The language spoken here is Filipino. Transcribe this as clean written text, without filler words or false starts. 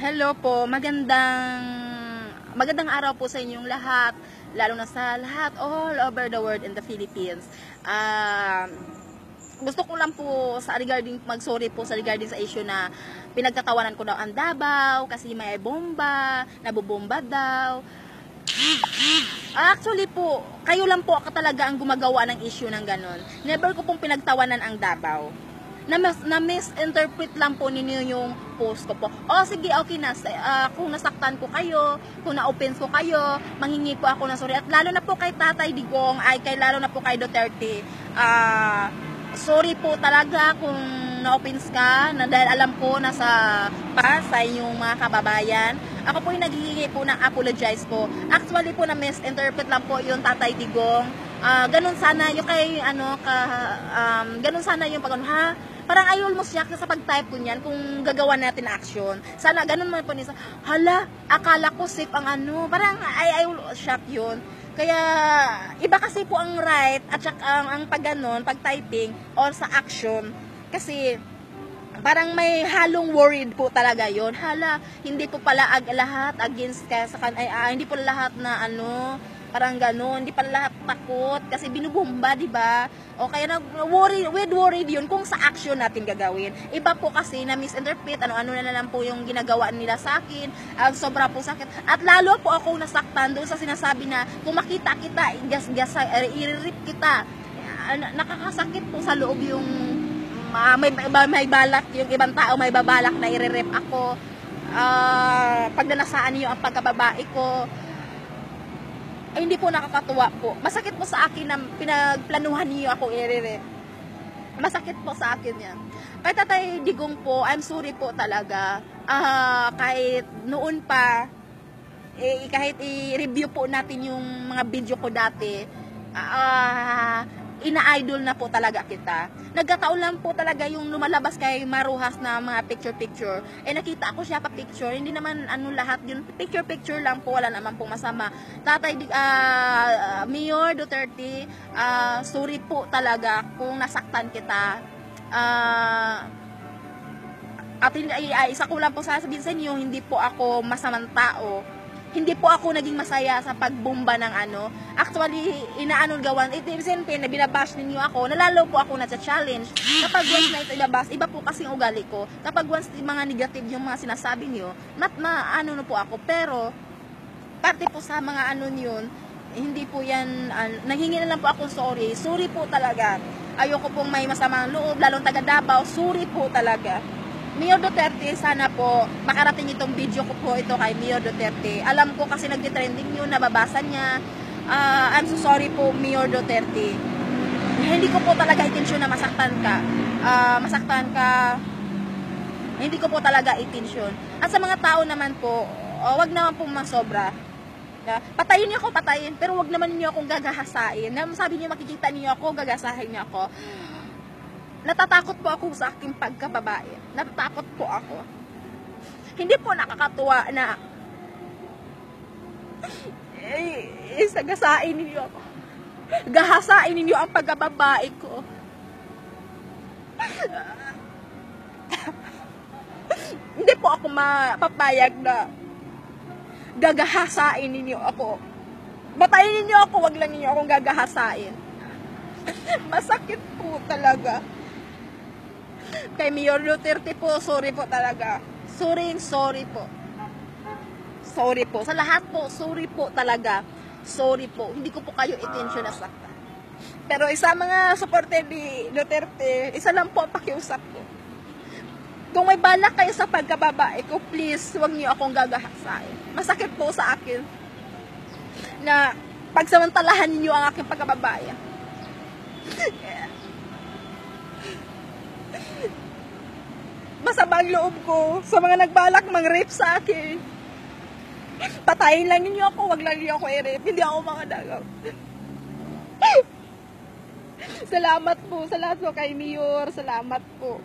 Hello po, magandang araw po sa inyong lahat, lalo na sa lahat all over the world in the Philippines. Gusto ko lang po mag-sorry po sa regarding sa issue na pinagtatawanan ko daw ang Davao kasi may bomba, nabobomba daw. Actually po, kayo lang po talaga ang gumagawa ng issue ng ganon. Never ko pong pinagtawanan ang Davao. Na-misinterpret lang po ninyo yung post ko po. O sige, okay na. Kung nasaktan ko kayo, kung na-offense ko kayo, manghingi po ako ng sorry. At lalo na po kay Tatay Digong, lalo na po kay Duterte. Sorry po talaga kung na-offense ka, dahil alam ko nasa sa inyong mga kababayan. Ako po yung naghihingi po ng apologize po. Actually po na-misinterpret lang po yung Tatay Digong. Ganun sana yung ganun sana yung parang ayol mo siya sa pag-type ko niyan kung gagawa natin action. Sana ganun man po niya. Hala, akala ko safe ang parang I will shock yun. Kaya iba kasi po ang right at saka ang pag-typing or sa action. Kasi parang may halong worried po talaga yon. Hala, hindi po pala lahat against hindi po lahat na parang gano'n, hindi pa lahat takot kasi binubomba, di ba? O kaya worried yun kung sa action natin gagawin. Iba po kasi na misinterpret, ano-ano na lang po yung ginagawa nila sa akin, sobra po sakit. At lalo po ako nasaktan doon sa sinasabi na kung makita kita, i-rip kita. Nakakasakit po sa loob yung may balak, yung ibang tao may babalak na i-rip ako. Pag nanasaan niyo ang pagkababae ko, ay hindi po nakakatuwa po. Masakit po sa akin na pinagplanuhan niyo ako i-rip. Masakit po sa akin yan. Kay Tatay Digong po, I'm sorry po talaga. Kahit noon pa, kahit i-review po natin yung mga video ko dati, ina-idol na po talaga kita. Nagkataon lang po talaga yung lumalabas kay Maruhas na mga picture-picture. Nakita ako siya pa-picture. Hindi naman lahat yun. Picture-picture lang po. Wala naman pong masama. Mayor Duterte, sorry po talaga kung nasaktan kita. At isa ko lang po sasabihin sa inyo, hindi po ako masamang tao. Hindi po ako naging masaya sa pagbomba ng Actually, gawan. Siyempre, binabash ninyo ako. Nalalo po ako na sa challenge. Kapag once na ito ilabas, iba po kasing ugali ko. Kapag once mga negative yung mga sinasabi niyo, na po ako. Pero, parte po sa mga yun, hindi po yan, nanghingi na lang po ako sorry. Sorry po talaga. Ayoko pong may masamang loob, lalong taga Davao. Sorry po talaga. Mayor Duterte, sana po makarating itong video ko po ito kay Mayor Duterte. Alam ko kasi nagtitrending yun, nababasa niya. I'm so sorry po, Mayor Duterte. Hindi ko po talaga intensyon na masaktan ka. Hindi ko po talaga intensyon. At sa mga tao naman po, wag naman po masobra. Patayin niyo ako, patayin. Pero wag naman niyo akong gagahasain. Sabi niyo makikita niyo ako, gagasahin niyo ako. Natatakot po ako sa aking pagkababae. Natatakot po ako. Hindi po nakakatuwa na isagasain ninyo ako. Gahasain ninyo ang pagkababae ko. Hindi po ako mapapayag na gagahasain ninyo ako. Batayin ninyo ako, wag lang ninyo akong gagahasain. Masakit po talaga. Kay Mayor Duterte po, sorry po talaga. Sorry po. Sorry po. Sa lahat po, sorry po talaga. Sorry po. Hindi ko po kayo intensyon na saktan. Pero isa mga supporter ni Duterte, isa lang po ang pakiusap ko. Kung may balak kayo sa pagkababae ko, please, huwag niyo akong gagahasain. Masakit po sa akin na pagsamantalahan niyo ang aking pagkababae. Masamang loob ko sa mga nagbalak mang-rape sa akin. Patayin lang ninyo ako, wag lang niyo ako i-rape. Hindi ako mga dagaw. Salamat po sa lahat po kay Mayor. Salamat po.